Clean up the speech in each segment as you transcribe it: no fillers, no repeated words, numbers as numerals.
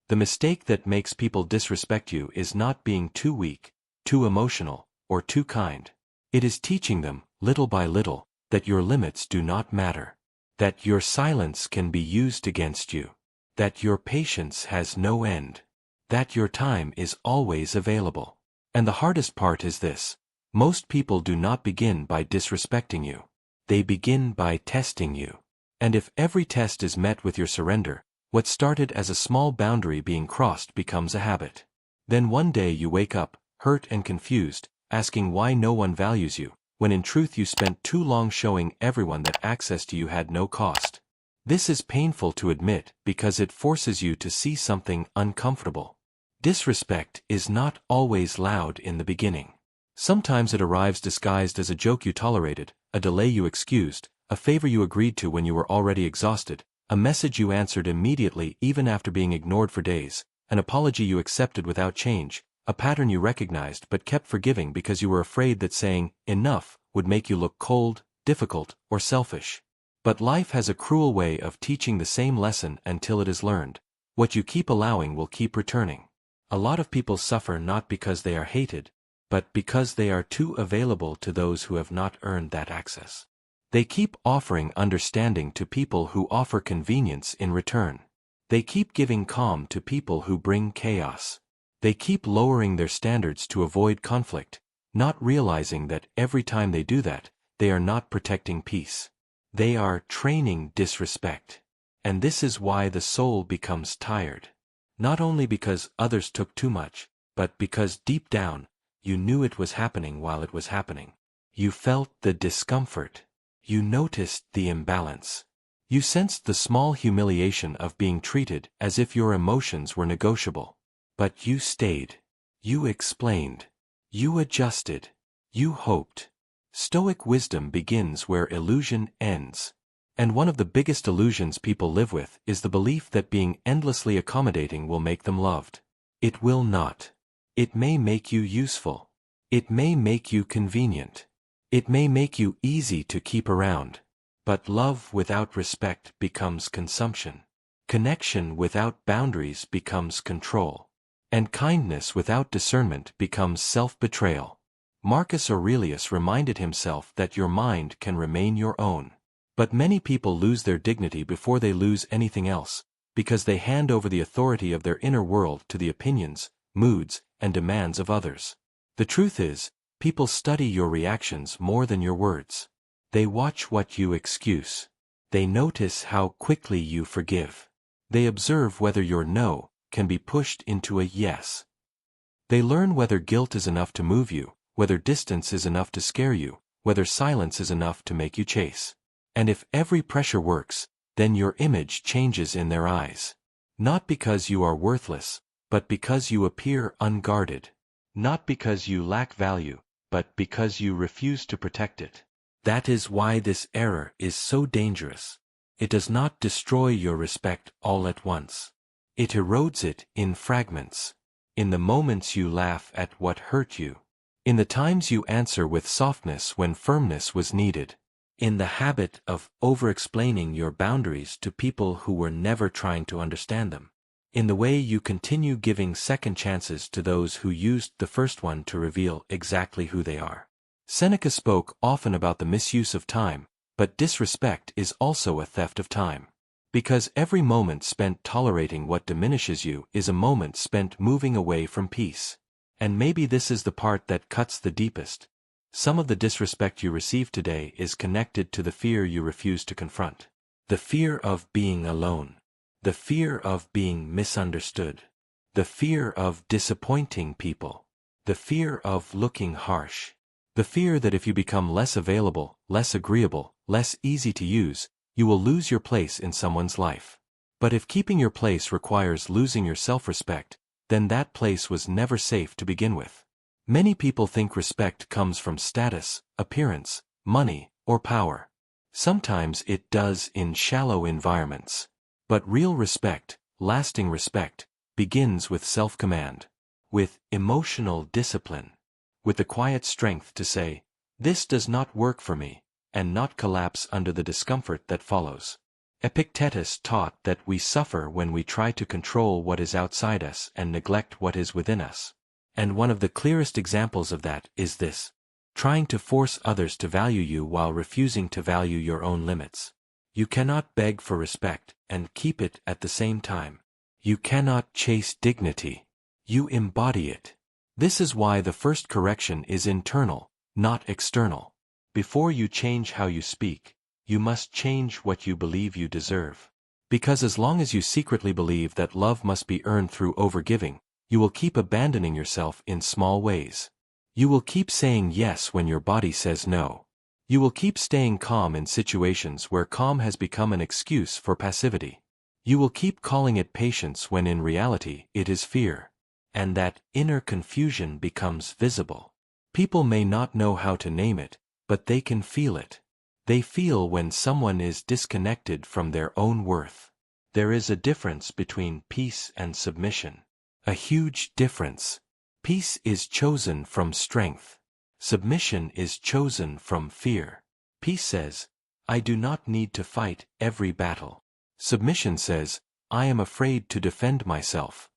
The mistake that makes people disrespect you is not being too weak, too emotional, or too kind. It is teaching them, little by little, that your limits do not matter. That your silence can be used against you. That your patience has no end. That your time is always available. And the hardest part is this: most people do not begin by disrespecting you. They begin by testing you. And if every test is met with your surrender, what started as a small boundary being crossed becomes a habit. Then one day you wake up, hurt and confused, asking why no one values you, when in truth you spent too long showing everyone that access to you had no cost. This is painful to admit because it forces you to see something uncomfortable. Disrespect is not always loud in the beginning. Sometimes it arrives disguised as a joke you tolerated, a delay you excused, a favor you agreed to when you were already exhausted, a message you answered immediately even after being ignored for days, an apology you accepted without change, a pattern you recognized but kept forgiving because you were afraid that saying, "enough," would make you look cold, difficult, or selfish. But life has a cruel way of teaching the same lesson until it is learned. What you keep allowing will keep returning. A lot of people suffer not because they are hated, but because they are too available to those who have not earned that access. They keep offering understanding to people who offer convenience in return. They keep giving calm to people who bring chaos. They keep lowering their standards to avoid conflict, not realizing that every time they do that, they are not protecting peace. They are training disrespect. And this is why the soul becomes tired. Not only because others took too much, but because deep down, you knew it was happening while it was happening. You felt the discomfort. You noticed the imbalance. You sensed the small humiliation of being treated as if your emotions were negotiable. But you stayed. You explained. You adjusted. You hoped. Stoic wisdom begins where illusion ends. And one of the biggest illusions people live with is the belief that being endlessly accommodating will make them loved. It will not. It may make you useful. It may make you convenient. It may make you easy to keep around. But love without respect becomes consumption. Connection without boundaries becomes control. And kindness without discernment becomes self-betrayal. Marcus Aurelius reminded himself that your mind can remain your own. But many people lose their dignity before they lose anything else, because they hand over the authority of their inner world to the opinions, moods, and demands of others. The truth is, people study your reactions more than your words. They watch what you excuse. They notice how quickly you forgive. They observe whether your no can be pushed into a yes. They learn whether guilt is enough to move you, whether distance is enough to scare you, whether silence is enough to make you chase. And if every pressure works, then your image changes in their eyes. Not because you are worthless, but because you appear unguarded. Not because you lack value, but because you refuse to protect it. That is why this error is so dangerous. It does not destroy your respect all at once. It erodes it in fragments. In the moments you laugh at what hurt you. In the times you answer with softness when firmness was needed. In the habit of over-explaining your boundaries to people who were never trying to understand them. In the way you continue giving second chances to those who used the first one to reveal exactly who they are. Seneca spoke often about the misuse of time, but disrespect is also a theft of time. Because every moment spent tolerating what diminishes you is a moment spent moving away from peace. And maybe this is the part that cuts the deepest. Some of the disrespect you receive today is connected to the fear you refuse to confront. The fear of being alone. The fear of being misunderstood. The fear of disappointing people. The fear of looking harsh. The fear that if you become less available, less agreeable, less easy to use, you will lose your place in someone's life. But if keeping your place requires losing your self-respect, then that place was never safe to begin with. Many people think respect comes from status, appearance, money, or power. Sometimes it does in shallow environments. But real respect, lasting respect, begins with self-command, with emotional discipline, with the quiet strength to say, "This does not work for me," and not collapse under the discomfort that follows. Epictetus taught that we suffer when we try to control what is outside us and neglect what is within us. And one of the clearest examples of that is this: trying to force others to value you while refusing to value your own limits. You cannot beg for respect and keep it at the same time. You cannot chase dignity. You embody it. This is why the first correction is internal, not external. Before you change how you speak, you must change what you believe you deserve. Because as long as you secretly believe that love must be earned through overgiving, you will keep abandoning yourself in small ways. You will keep saying yes when your body says no. You will keep staying calm in situations where calm has become an excuse for passivity. You will keep calling it patience when in reality it is fear. And that inner confusion becomes visible. People may not know how to name it, but they can feel it. They feel when someone is disconnected from their own worth. There is a difference between peace and submission. A huge difference. Peace is chosen from strength. Submission is chosen from fear. Peace says, I do not need to fight every battle. Submission says, I am afraid to defend myself.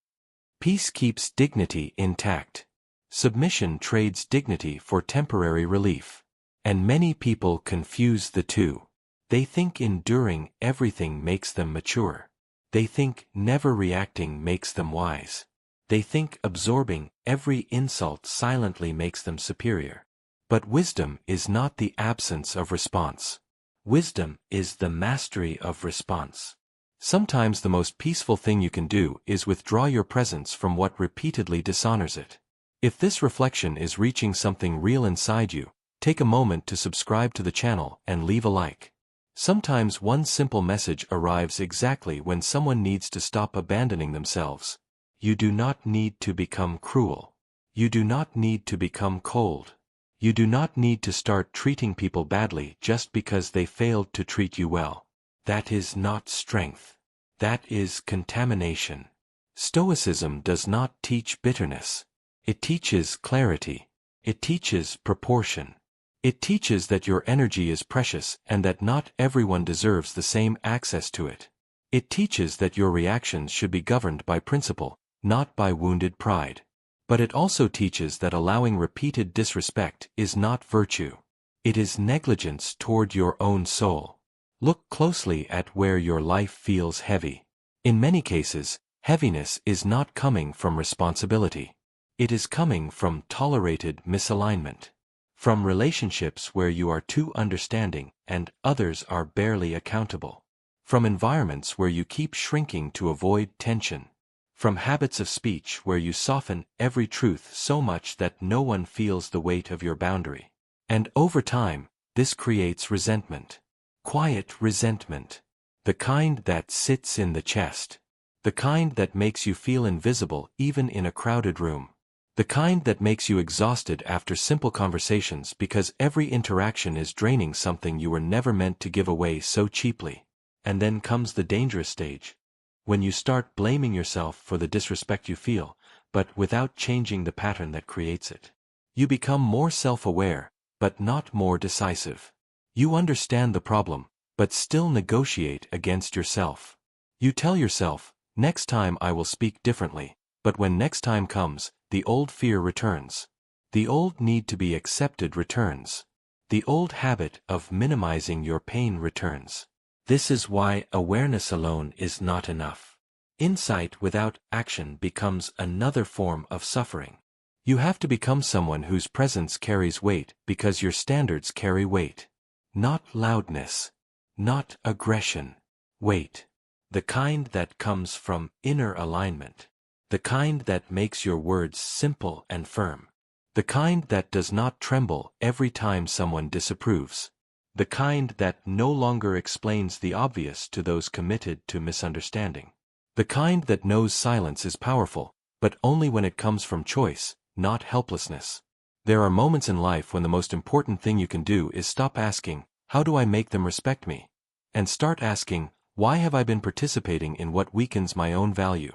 Peace keeps dignity intact. Submission trades dignity for temporary relief. And many people confuse the two. They think enduring everything makes them mature. They think never reacting makes them wise. They think absorbing every insult silently makes them superior. But wisdom is not the absence of response. Wisdom is the mastery of response. Sometimes the most peaceful thing you can do is withdraw your presence from what repeatedly dishonors it. If this reflection is reaching something real inside you, take a moment to subscribe to the channel and leave a like. Sometimes one simple message arrives exactly when someone needs to stop abandoning themselves. You do not need to become cruel. You do not need to become cold. You do not need to start treating people badly just because they failed to treat you well. That is not strength. That is contamination. Stoicism does not teach bitterness. It teaches clarity. It teaches proportion. It teaches that your energy is precious and that not everyone deserves the same access to it. It teaches that your reactions should be governed by principle, not by wounded pride. But it also teaches that allowing repeated disrespect is not virtue. It is negligence toward your own soul. Look closely at where your life feels heavy. In many cases, heaviness is not coming from responsibility. It is coming from tolerated misalignment. From relationships where you are too understanding and others are barely accountable. From environments where you keep shrinking to avoid tension. From habits of speech where you soften every truth so much that no one feels the weight of your boundary. And over time, this creates resentment. Quiet resentment. The kind that sits in the chest. The kind that makes you feel invisible even in a crowded room. The kind that makes you exhausted after simple conversations because every interaction is draining something you were never meant to give away so cheaply. And then comes the dangerous stage. When you start blaming yourself for the disrespect you feel, but without changing the pattern that creates it. You become more self-aware, but not more decisive. You understand the problem, but still negotiate against yourself. You tell yourself, next time I will speak differently, but when next time comes, the old fear returns. The old need to be accepted returns. The old habit of minimizing your pain returns. This is why awareness alone is not enough. Insight without action becomes another form of suffering. You have to become someone whose presence carries weight because your standards carry weight. Not loudness. Not aggression. Weight. The kind that comes from inner alignment. The kind that makes your words simple and firm. The kind that does not tremble every time someone disapproves. The kind that no longer explains the obvious to those committed to misunderstanding. The kind that knows silence is powerful, but only when it comes from choice, not helplessness. There are moments in life when the most important thing you can do is stop asking, how do I make them respect me? And start asking, why have I been participating in what weakens my own value?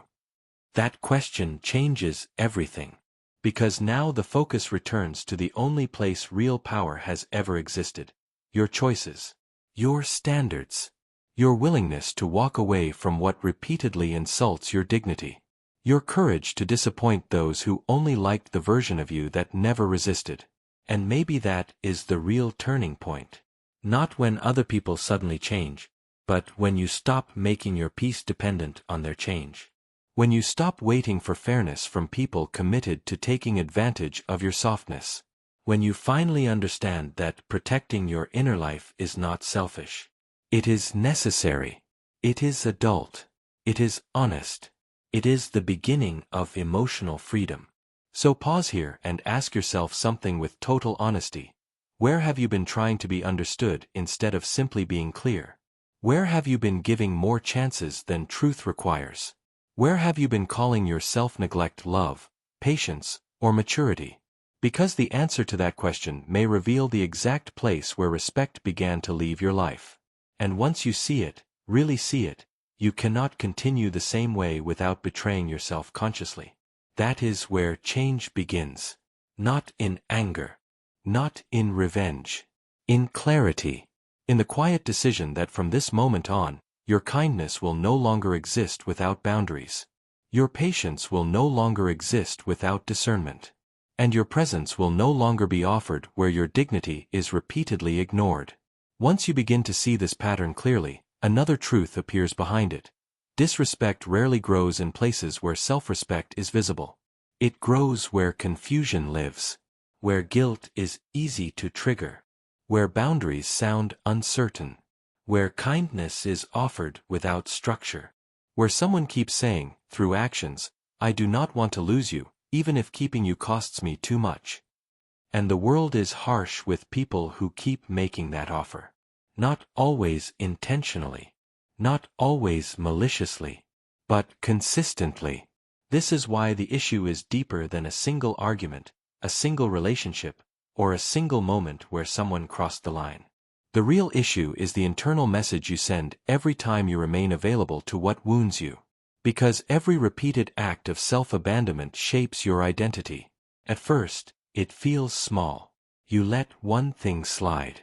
That question changes everything. Because now the focus returns to the only place real power has ever existed. Your choices. Your standards. Your willingness to walk away from what repeatedly insults your dignity. Your courage to disappoint those who only liked the version of you that never resisted. And maybe that is the real turning point. Not when other people suddenly change, but when you stop making your peace dependent on their change. When you stop waiting for fairness from people committed to taking advantage of your softness. When you finally understand that protecting your inner life is not selfish. It is necessary. It is adult. It is honest. It is the beginning of emotional freedom. So pause here and ask yourself something with total honesty. Where have you been trying to be understood instead of simply being clear? Where have you been giving more chances than truth requires? Where have you been calling your self-neglect love, patience, or maturity? Because the answer to that question may reveal the exact place where respect began to leave your life. And once you see it, really see it, you cannot continue the same way without betraying yourself consciously. That is where change begins. Not in anger. Not in revenge. In clarity. In the quiet decision that from this moment on, your kindness will no longer exist without boundaries. Your patience will no longer exist without discernment. And your presence will no longer be offered where your dignity is repeatedly ignored. Once you begin to see this pattern clearly, another truth appears behind it. Disrespect rarely grows in places where self-respect is visible. It grows where confusion lives, where guilt is easy to trigger, where boundaries sound uncertain, where kindness is offered without structure, where someone keeps saying, through actions, I do not want to lose you, even if keeping you costs me too much. And the world is harsh with people who keep making that offer. Not always intentionally. Not always maliciously. But consistently. This is why the issue is deeper than a single argument, a single relationship, or a single moment where someone crossed the line. The real issue is the internal message you send every time you remain available to what wounds you. Because every repeated act of self-abandonment shapes your identity. At first, it feels small. You let one thing slide.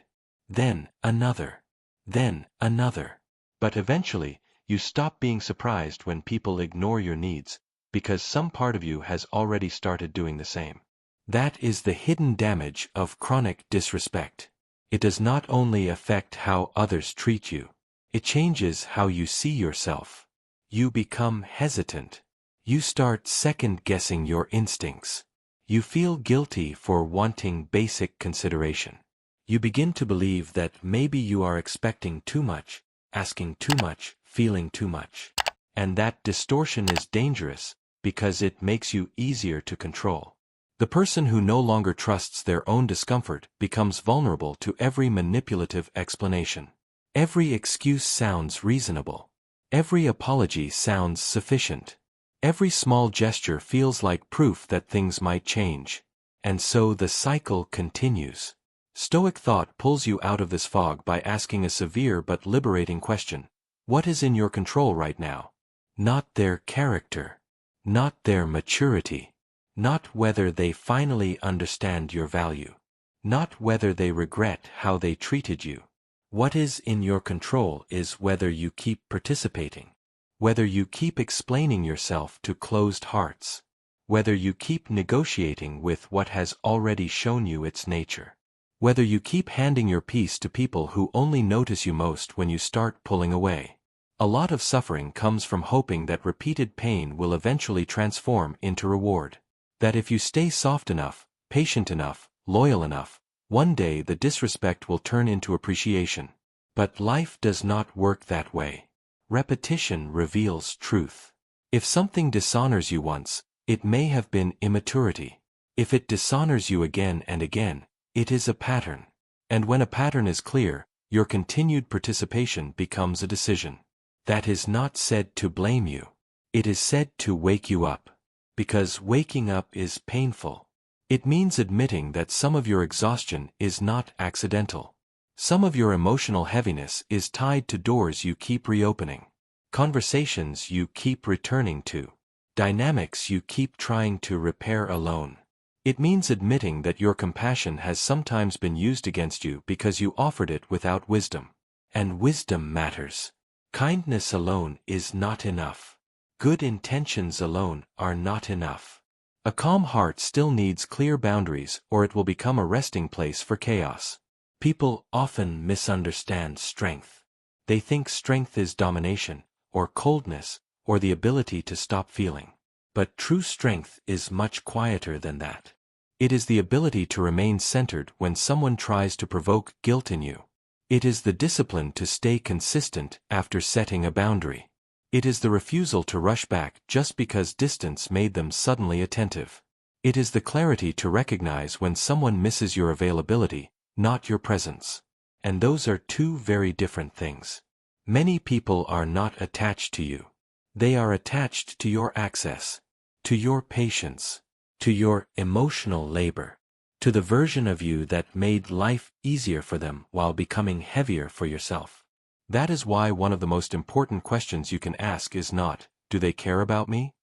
Then another. Then another. But eventually, you stop being surprised when people ignore your needs, because some part of you has already started doing the same. That is the hidden damage of chronic disrespect. It does not only affect how others treat you. It changes how you see yourself. You become hesitant. You start second-guessing your instincts. You feel guilty for wanting basic consideration. You begin to believe that maybe you are expecting too much, asking too much, feeling too much. And that distortion is dangerous because it makes you easier to control. The person who no longer trusts their own discomfort becomes vulnerable to every manipulative explanation. Every excuse sounds reasonable. Every apology sounds sufficient. Every small gesture feels like proof that things might change. And so the cycle continues. Stoic thought pulls you out of this fog by asking a severe but liberating question. What is in your control right now? Not their character. Not their maturity. Not whether they finally understand your value. Not whether they regret how they treated you. What is in your control is whether you keep participating. Whether you keep explaining yourself to closed hearts. Whether you keep negotiating with what has already shown you its nature. Whether you keep handing your peace to people who only notice you most when you start pulling away. A lot of suffering comes from hoping that repeated pain will eventually transform into reward. That if you stay soft enough, patient enough, loyal enough, one day the disrespect will turn into appreciation. But life does not work that way. Repetition reveals truth. If something dishonors you once, it may have been immaturity. If it dishonors you again and again, it is a pattern. And when a pattern is clear, your continued participation becomes a decision. That is not said to blame you. It is said to wake you up. Because waking up is painful. It means admitting that some of your exhaustion is not accidental. Some of your emotional heaviness is tied to doors you keep reopening. Conversations you keep returning to. Dynamics you keep trying to repair alone. It means admitting that your compassion has sometimes been used against you because you offered it without wisdom. And wisdom matters. Kindness alone is not enough. Good intentions alone are not enough. A calm heart still needs clear boundaries, or it will become a resting place for chaos. People often misunderstand strength. They think strength is domination, or coldness, or the ability to stop feeling. But true strength is much quieter than that. It is the ability to remain centered when someone tries to provoke guilt in you. It is the discipline to stay consistent after setting a boundary. It is the refusal to rush back just because distance made them suddenly attentive. It is the clarity to recognize when someone misses your availability, not your presence. And those are two very different things. Many people are not attached to you. They are attached to your access, to your patience, to your emotional labor, to the version of you that made life easier for them while becoming heavier for yourself. That is why one of the most important questions you can ask is not, do they care about me?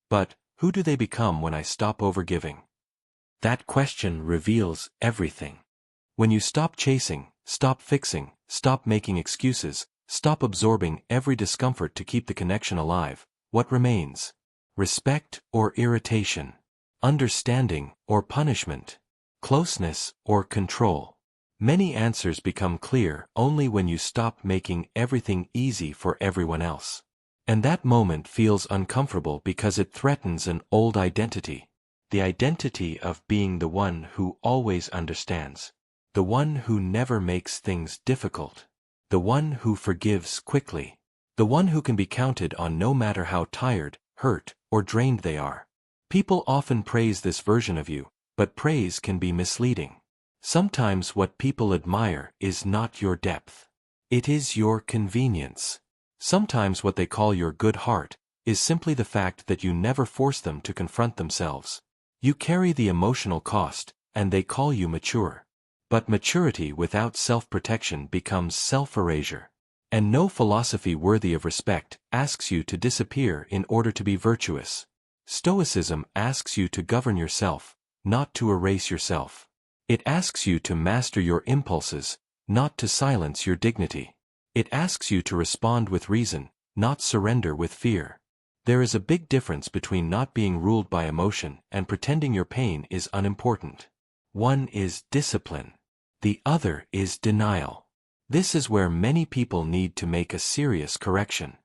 But, who do they become when I stop overgiving? That question reveals everything. When you stop chasing, stop fixing, stop making excuses, stop absorbing every discomfort to keep the connection alive, what remains? Respect or irritation? Understanding or punishment? Closeness or control? Many answers become clear only when you stop making everything easy for everyone else. And that moment feels uncomfortable because it threatens an old identity. The identity of being the one who always understands. The one who never makes things difficult. The one who forgives quickly. The one who can be counted on no matter how tired, hurt, or drained they are. People often praise this version of you, but praise can be misleading. Sometimes what people admire is not your depth. It is your convenience. Sometimes what they call your good heart is simply the fact that you never force them to confront themselves. You carry the emotional cost, and they call you mature. But maturity without self-protection becomes self-erasure. And no philosophy worthy of respect asks you to disappear in order to be virtuous. Stoicism asks you to govern yourself, not to erase yourself. It asks you to master your impulses, not to silence your dignity. It asks you to respond with reason, not surrender with fear. There is a big difference between not being ruled by emotion and pretending your pain is unimportant. One is discipline. The other is denial. This is where many people need to make a serious correction.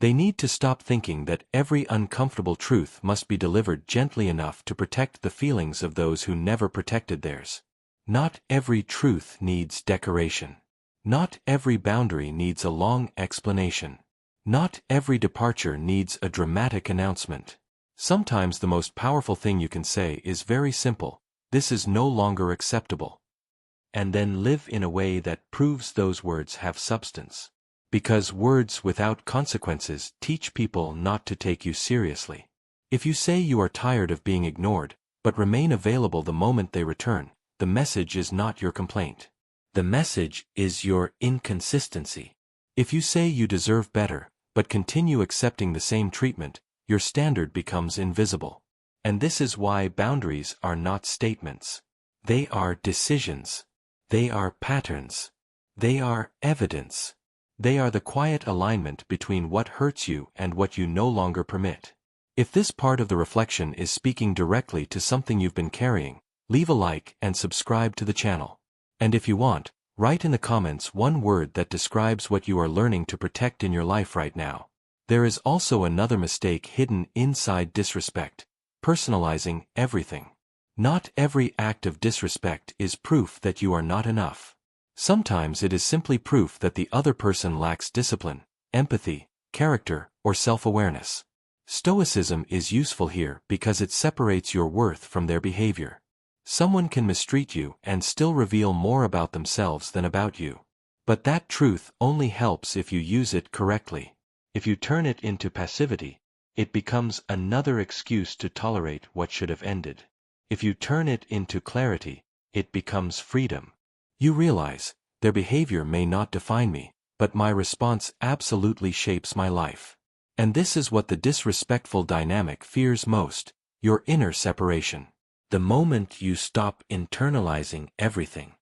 They need to stop thinking that every uncomfortable truth must be delivered gently enough to protect the feelings of those who never protected theirs. Not every truth needs decoration. Not every boundary needs a long explanation. Not every departure needs a dramatic announcement. Sometimes the most powerful thing you can say is very simple: this is no longer acceptable. And then live in a way that proves those words have substance. Because words without consequences teach people not to take you seriously. If you say you are tired of being ignored, but remain available the moment they return, the message is not your complaint. The message is your inconsistency. If you say you deserve better, but continue accepting the same treatment, your standard becomes invisible. And this is why boundaries are not statements. They are decisions. They are patterns. They are evidence. They are the quiet alignment between what hurts you and what you no longer permit. If this part of the reflection is speaking directly to something you've been carrying, leave a like and subscribe to the channel. And if you want, write in the comments one word that describes what you are learning to protect in your life right now. There is also another mistake hidden inside disrespect: personalizing everything. Not every act of disrespect is proof that you are not enough. Sometimes it is simply proof that the other person lacks discipline, empathy, character, or self-awareness. Stoicism is useful here because it separates your worth from their behavior. Someone can mistreat you and still reveal more about themselves than about you. But that truth only helps if you use it correctly. If you turn it into passivity, it becomes another excuse to tolerate what should have ended. If you turn it into clarity, it becomes freedom. You realize, their behavior may not define me, but my response absolutely shapes my life. And this is what the disrespectful dynamic fears most: your inner separation. The moment you stop internalizing everything.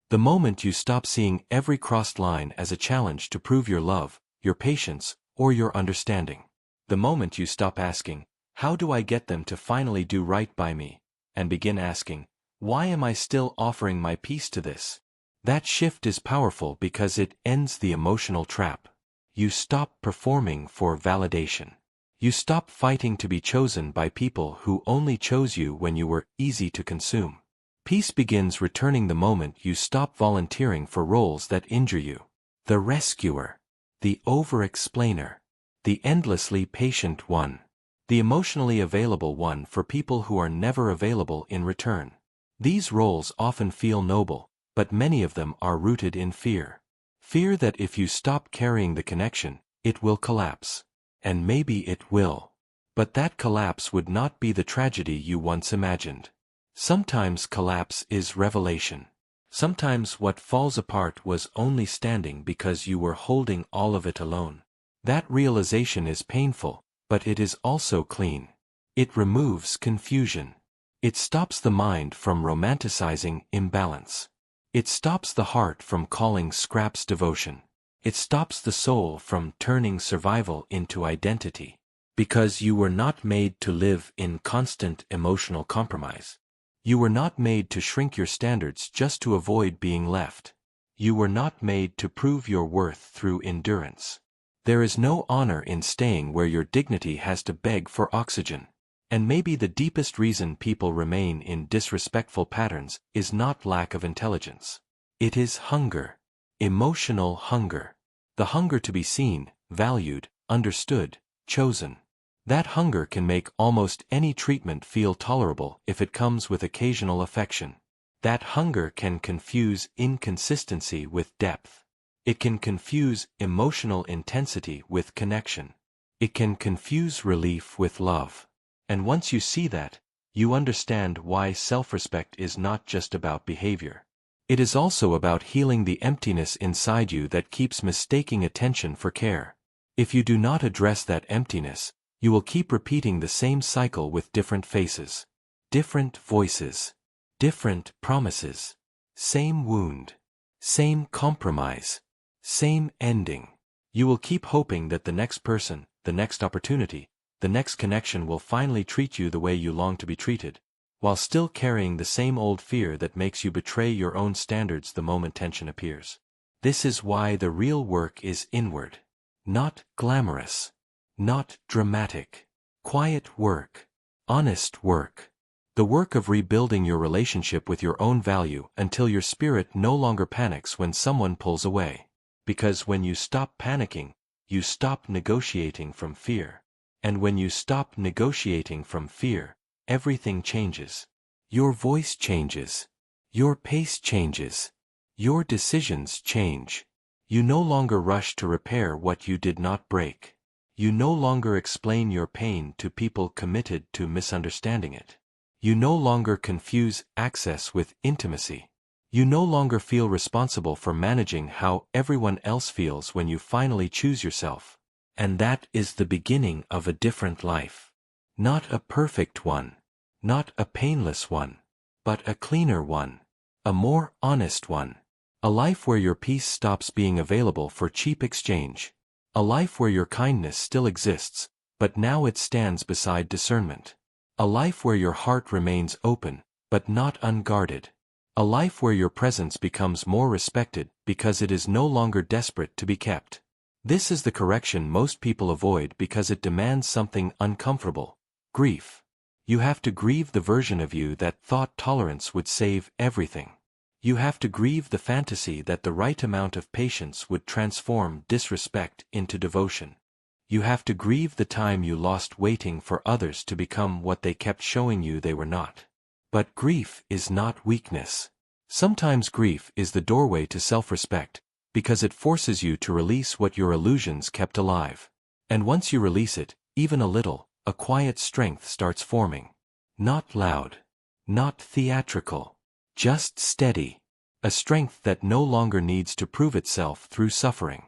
The moment you stop seeing every crossed line as a challenge to prove your love, your patience, or your understanding. The moment you stop asking, "How do I get them to finally do right by me?" and begin asking, "Why am I still offering my peace to this?" That shift is powerful because it ends the emotional trap. You stop performing for validation. You stop fighting to be chosen by people who only chose you when you were easy to consume. Peace begins returning the moment you stop volunteering for roles that injure you. The rescuer, the over-explainer, the endlessly patient one, the emotionally available one for people who are never available in return. These roles often feel noble, but many of them are rooted in fear. Fear that if you stop carrying the connection, it will collapse. And maybe it will. But that collapse would not be the tragedy you once imagined. Sometimes collapse is revelation. Sometimes what falls apart was only standing because you were holding all of it alone. That realization is painful, but it is also clean. It removes confusion. It stops the mind from romanticizing imbalance. It stops the heart from calling scraps devotion. It stops the soul from turning survival into identity. Because you were not made to live in constant emotional compromise. You were not made to shrink your standards just to avoid being left. You were not made to prove your worth through endurance. There is no honor in staying where your dignity has to beg for oxygen. And maybe the deepest reason people remain in disrespectful patterns is not lack of intelligence. It is hunger. Emotional hunger. The hunger to be seen, valued, understood, chosen. That hunger can make almost any treatment feel tolerable if it comes with occasional affection. That hunger can confuse inconsistency with depth. It can confuse emotional intensity with connection. It can confuse relief with love. And once you see that, you understand why self-respect is not just about behavior. It is also about healing the emptiness inside you that keeps mistaking attention for care. If you do not address that emptiness, you will keep repeating the same cycle with different faces, different voices, different promises, same wound, same compromise, same ending. You will keep hoping that the next person, the next opportunity, the next connection will finally treat you the way you long to be treated, while still carrying the same old fear that makes you betray your own standards the moment tension appears. This is why the real work is inward. Not glamorous. Not dramatic. Quiet work. Honest work. The work of rebuilding your relationship with your own value until your spirit no longer panics when someone pulls away. Because when you stop panicking, you stop negotiating from fear. And when you stop negotiating from fear, everything changes. Your voice changes. Your pace changes. Your decisions change. You no longer rush to repair what you did not break. You no longer explain your pain to people committed to misunderstanding it. You no longer confuse access with intimacy. You no longer feel responsible for managing how everyone else feels when you finally choose yourself. And that is the beginning of a different life. Not a perfect one. Not a painless one. But a cleaner one. A more honest one. A life where your peace stops being available for cheap exchange. A life where your kindness still exists, but now it stands beside discernment. A life where your heart remains open, but not unguarded. A life where your presence becomes more respected because it is no longer desperate to be kept. This is the correction most people avoid because it demands something uncomfortable: grief. You have to grieve the version of you that thought tolerance would save everything. You have to grieve the fantasy that the right amount of patience would transform disrespect into devotion. You have to grieve the time you lost waiting for others to become what they kept showing you they were not. But grief is not weakness. Sometimes grief is the doorway to self-respect, because it forces you to release what your illusions kept alive. And once you release it, even a little, a quiet strength starts forming. Not loud. Not theatrical. Just steady. A strength that no longer needs to prove itself through suffering.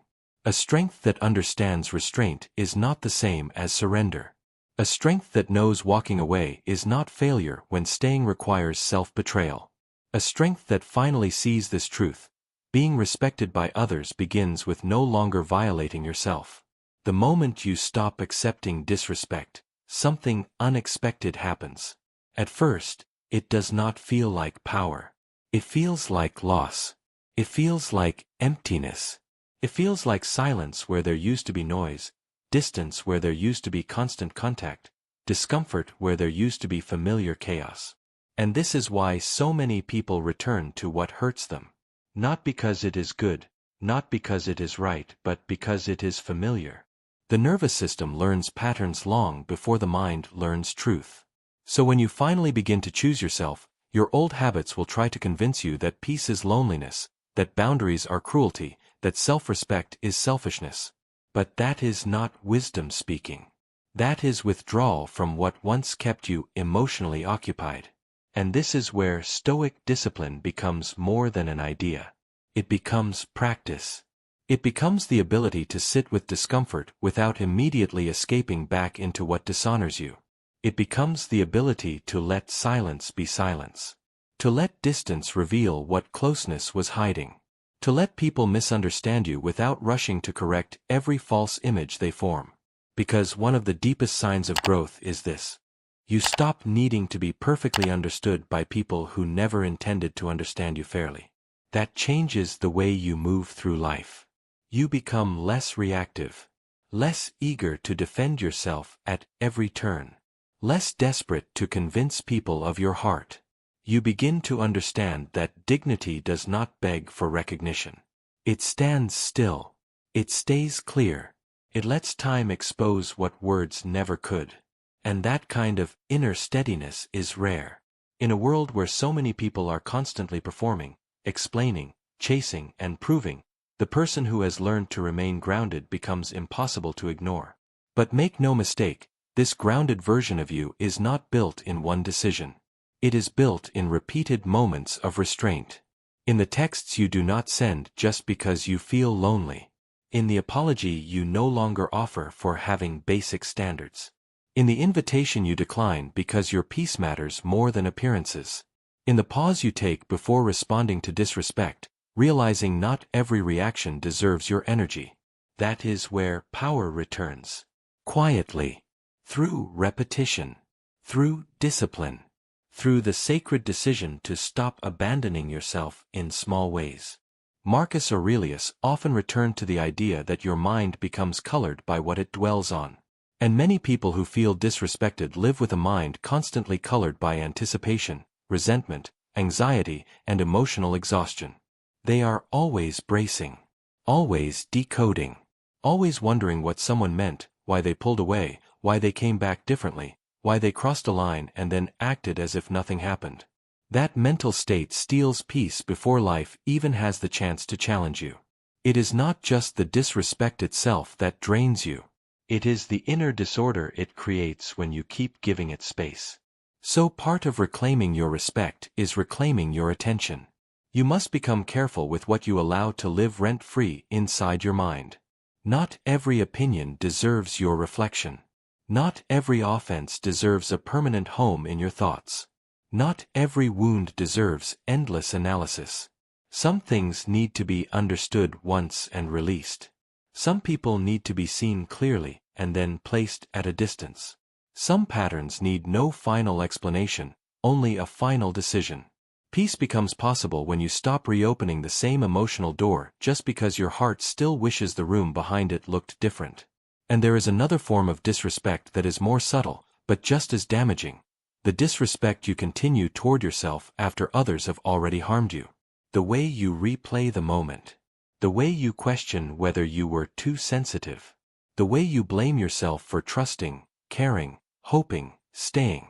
A strength that understands restraint is not the same as surrender. A strength that knows walking away is not failure when staying requires self-betrayal. A strength that finally sees this truth: Being respected by others begins with no longer violating yourself. The moment you stop accepting disrespect, something unexpected happens. At first, it does not feel like power. It feels like loss. It feels like emptiness. It feels like silence where there used to be noise, distance where there used to be constant contact, discomfort where there used to be familiar chaos. And this is why so many people return to what hurts them. Not because it is good, not because it is right, but because it is familiar. The nervous system learns patterns long before the mind learns truth. So when you finally begin to choose yourself, your old habits will try to convince you that peace is loneliness, that boundaries are cruelty, that self-respect is selfishness. But that is not wisdom speaking. That is withdrawal from what once kept you emotionally occupied. And this is where Stoic discipline becomes more than an idea. It becomes practice. It becomes the ability to sit with discomfort without immediately escaping back into what dishonors you. It becomes the ability to let silence be silence. To let distance reveal what closeness was hiding. To let people misunderstand you without rushing to correct every false image they form. Because one of the deepest signs of growth is this. You stop needing to be perfectly understood by people who never intended to understand you fairly. That changes the way you move through life. You become less reactive, less eager to defend yourself at every turn, less desperate to convince people of your heart. You begin to understand that dignity does not beg for recognition. It stands still. It stays clear. It lets time expose what words never could. And that kind of inner steadiness is rare. In a world where so many people are constantly performing, explaining, chasing, and proving, the person who has learned to remain grounded becomes impossible to ignore. But make no mistake, this grounded version of you is not built in one decision. It is built in repeated moments of restraint. In the texts you do not send just because you feel lonely. In the apology you no longer offer for having basic standards. In the invitation you decline because your peace matters more than appearances. In the pause you take before responding to disrespect, realizing not every reaction deserves your energy. That is where power returns. Quietly. Through repetition. Through discipline. Through the sacred decision to stop abandoning yourself in small ways. Marcus Aurelius often returned to the idea that your mind becomes colored by what it dwells on. And many people who feel disrespected live with a mind constantly colored by anticipation, resentment, anxiety, and emotional exhaustion. They are always bracing, always decoding, always wondering what someone meant, why they pulled away, why they came back differently, why they crossed a line and then acted as if nothing happened. That mental state steals peace before life even has the chance to challenge you. It is not just the disrespect itself that drains you. It is the inner disorder it creates when you keep giving it space. So part of reclaiming your respect is reclaiming your attention. You must become careful with what you allow to live rent-free inside your mind. Not every opinion deserves your reflection. Not every offense deserves a permanent home in your thoughts. Not every wound deserves endless analysis. Some things need to be understood once and released. Some people need to be seen clearly and then placed at a distance. Some patterns need no final explanation, only a final decision. Peace becomes possible when you stop reopening the same emotional door just because your heart still wishes the room behind it looked different. And there is another form of disrespect that is more subtle, but just as damaging. The disrespect you continue toward yourself after others have already harmed you. The way you replay the moment. The way you question whether you were too sensitive. The way you blame yourself for trusting, caring, hoping, staying.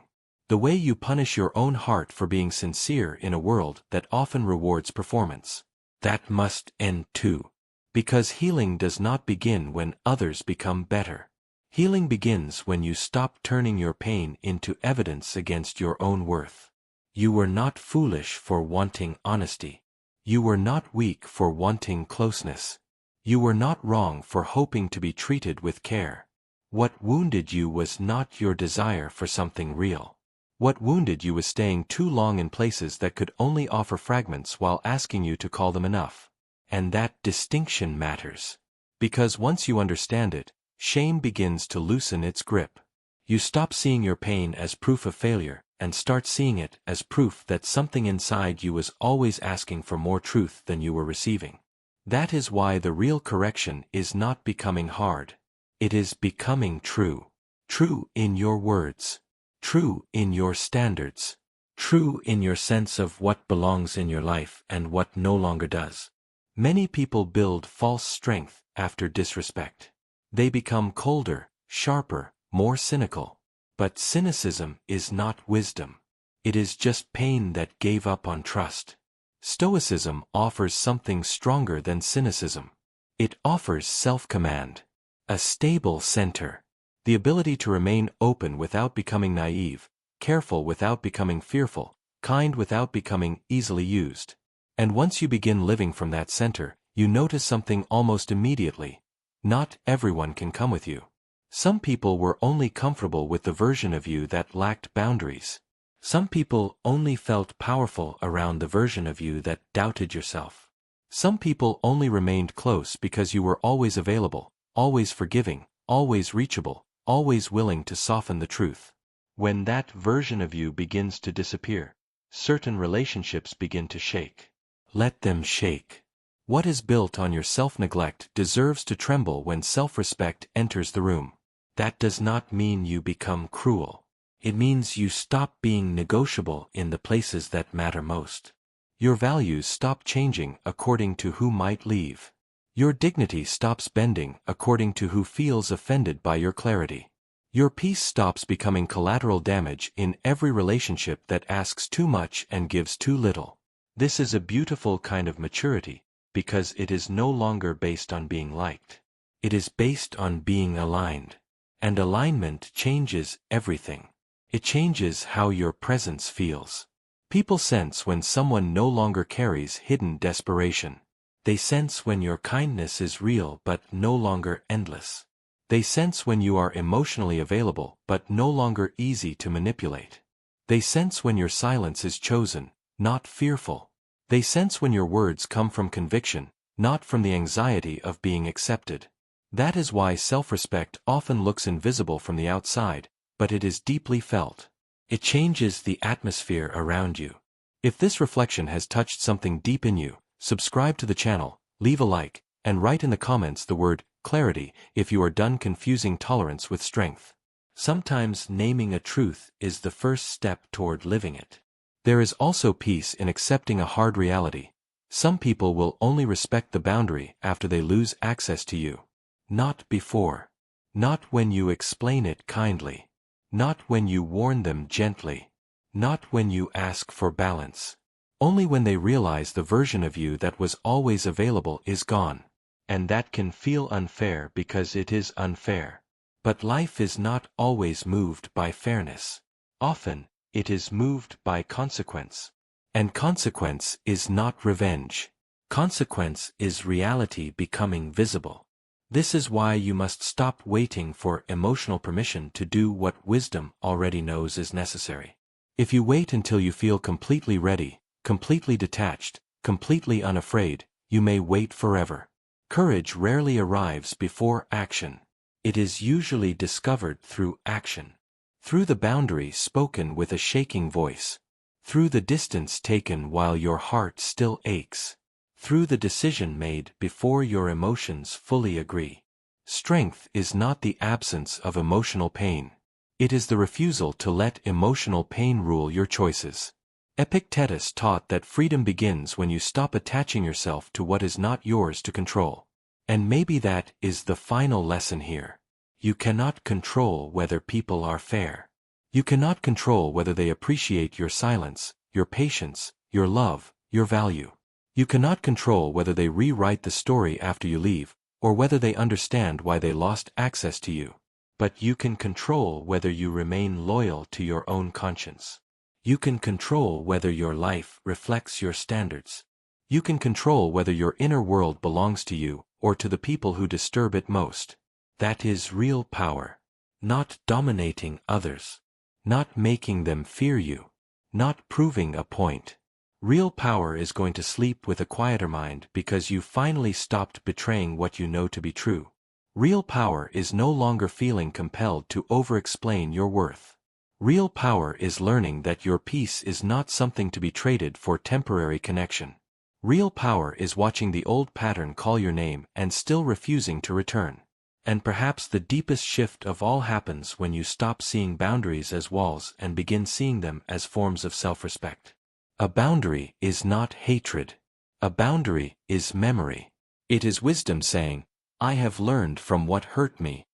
The way you punish your own heart for being sincere in a world that often rewards performance. That must end too. Because healing does not begin when others become better. Healing begins when you stop turning your pain into evidence against your own worth. You were not foolish for wanting honesty. You were not weak for wanting closeness. You were not wrong for hoping to be treated with care. What wounded you was not your desire for something real. What wounded you was staying too long in places that could only offer fragments while asking you to call them enough. And that distinction matters. Because once you understand it, shame begins to loosen its grip. You stop seeing your pain as proof of failure, and start seeing it as proof that something inside you was always asking for more truth than you were receiving. That is why the real correction is not becoming hard. It is becoming true. True in your words. True in your standards. True in your sense of what belongs in your life and what no longer does. Many people build false strength after disrespect. They become colder, sharper, more cynical. But cynicism is not wisdom. It is just pain that gave up on trust. Stoicism offers something stronger than cynicism. It offers self-command. A stable center. The ability to remain open without becoming naive, careful without becoming fearful, kind without becoming easily used. And once you begin living from that center, you notice something almost immediately. Not everyone can come with you. Some people were only comfortable with the version of you that lacked boundaries. Some people only felt powerful around the version of you that doubted yourself. Some people only remained close because you were always available, always forgiving, always reachable, always willing to soften the truth. When that version of you begins to disappear, certain relationships begin to shake. Let them shake. What is built on your self-neglect deserves to tremble when self-respect enters the room. That does not mean you become cruel. It means you stop being negotiable in the places that matter most. Your values stop changing according to who might leave. Your dignity stops bending according to who feels offended by your clarity. Your peace stops becoming collateral damage in every relationship that asks too much and gives too little. This is a beautiful kind of maturity, because it is no longer based on being liked. It is based on being aligned. And alignment changes everything. It changes how your presence feels. People sense when someone no longer carries hidden desperation. They sense when your kindness is real but no longer endless. They sense when you are emotionally available but no longer easy to manipulate. They sense when your silence is chosen, not fearful. They sense when your words come from conviction, not from the anxiety of being accepted. That is why self-respect often looks invisible from the outside, but it is deeply felt. It changes the atmosphere around you. If this reflection has touched something deep in you, subscribe to the channel, leave a like, and write in the comments the word clarity if you are done confusing tolerance with strength. Sometimes naming a truth is the first step toward living it. There is also peace in accepting a hard reality. Some people will only respect the boundary after they lose access to you. Not before. Not when you explain it kindly. Not when you warn them gently. Not when you ask for balance. Only when they realize the version of you that was always available is gone. And that can feel unfair because it is unfair. But life is not always moved by fairness. Often, it is moved by consequence. And consequence is not revenge. Consequence is reality becoming visible. This is why you must stop waiting for emotional permission to do what wisdom already knows is necessary. If you wait until you feel completely ready, completely detached, completely unafraid, you may wait forever. Courage rarely arrives before action. It is usually discovered through action. Through the boundary spoken with a shaking voice. Through the distance taken while your heart still aches. Through the decision made before your emotions fully agree. Strength is not the absence of emotional pain. It is the refusal to let emotional pain rule your choices. Epictetus taught that freedom begins when you stop attaching yourself to what is not yours to control. And maybe that is the final lesson here. You cannot control whether people are fair. You cannot control whether they appreciate your silence, your patience, your love, your value. You cannot control whether they rewrite the story after you leave, or whether they understand why they lost access to you. But you can control whether you remain loyal to your own conscience. You can control whether your life reflects your standards. You can control whether your inner world belongs to you, or to the people who disturb it most. That is real power. Not dominating others. Not making them fear you. Not proving a point. Real power is going to sleep with a quieter mind because you finally stopped betraying what you know to be true. Real power is no longer feeling compelled to over-explain your worth. Real power is learning that your peace is not something to be traded for temporary connection. Real power is watching the old pattern call your name and still refusing to return. And perhaps the deepest shift of all happens when you stop seeing boundaries as walls and begin seeing them as forms of self-respect. A boundary is not hatred. A boundary is memory. It is wisdom saying, I have learned from what hurt me.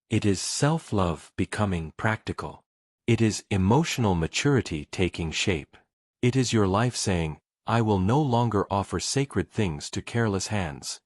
It is self-love becoming practical. It is emotional maturity taking shape. It is your life saying, I will no longer offer sacred things to careless hands.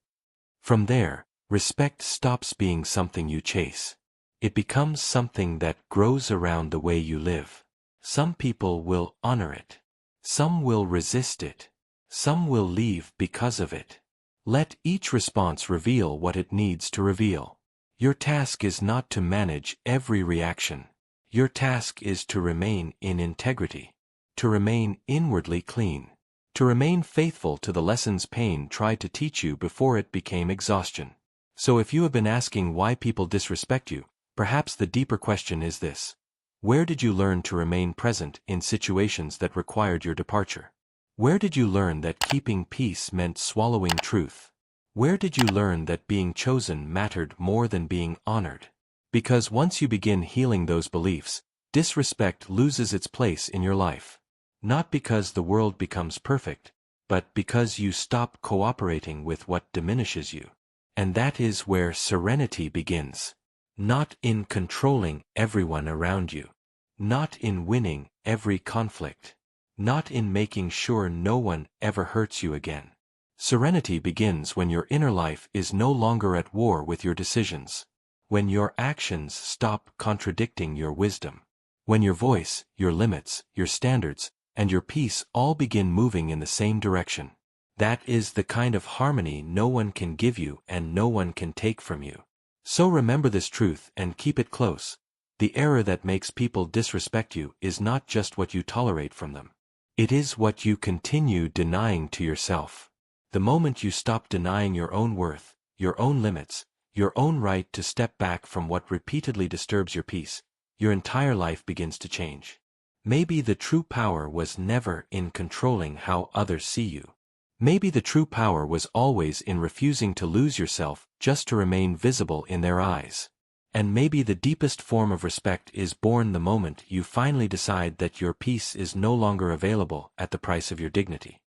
From there, respect stops being something you chase. It becomes something that grows around the way you live. Some people will honor it. Some will resist it. Some will leave because of it. Let each response reveal what it needs to reveal. Your task is not to manage every reaction. Your task is to remain in integrity. To remain inwardly clean. To remain faithful to the lessons pain tried to teach you before it became exhaustion. So if you have been asking why people disrespect you, perhaps the deeper question is this. Where did you learn to remain present in situations that required your departure? Where did you learn that keeping peace meant swallowing truth? Where did you learn that being chosen mattered more than being honored? Because once you begin healing those beliefs, disrespect loses its place in your life. Not because the world becomes perfect, but because you stop cooperating with what diminishes you. And that is where serenity begins. Not in controlling everyone around you. Not in winning every conflict. Not in making sure no one ever hurts you again. Serenity begins when your inner life is no longer at war with your decisions. When your actions stop contradicting your wisdom. When your voice, your limits, your standards, and your peace all begin moving in the same direction. That is the kind of harmony no one can give you and no one can take from you. So remember this truth and keep it close. The error that makes people disrespect you is not just what you tolerate from them. It is what you continue denying to yourself. The moment you stop denying your own worth, your own limits, your own right to step back from what repeatedly disturbs your peace, your entire life begins to change. Maybe the true power was never in controlling how others see you. Maybe the true power was always in refusing to lose yourself just to remain visible in their eyes. And maybe the deepest form of respect is born the moment you finally decide that your peace is no longer available at the price of your dignity.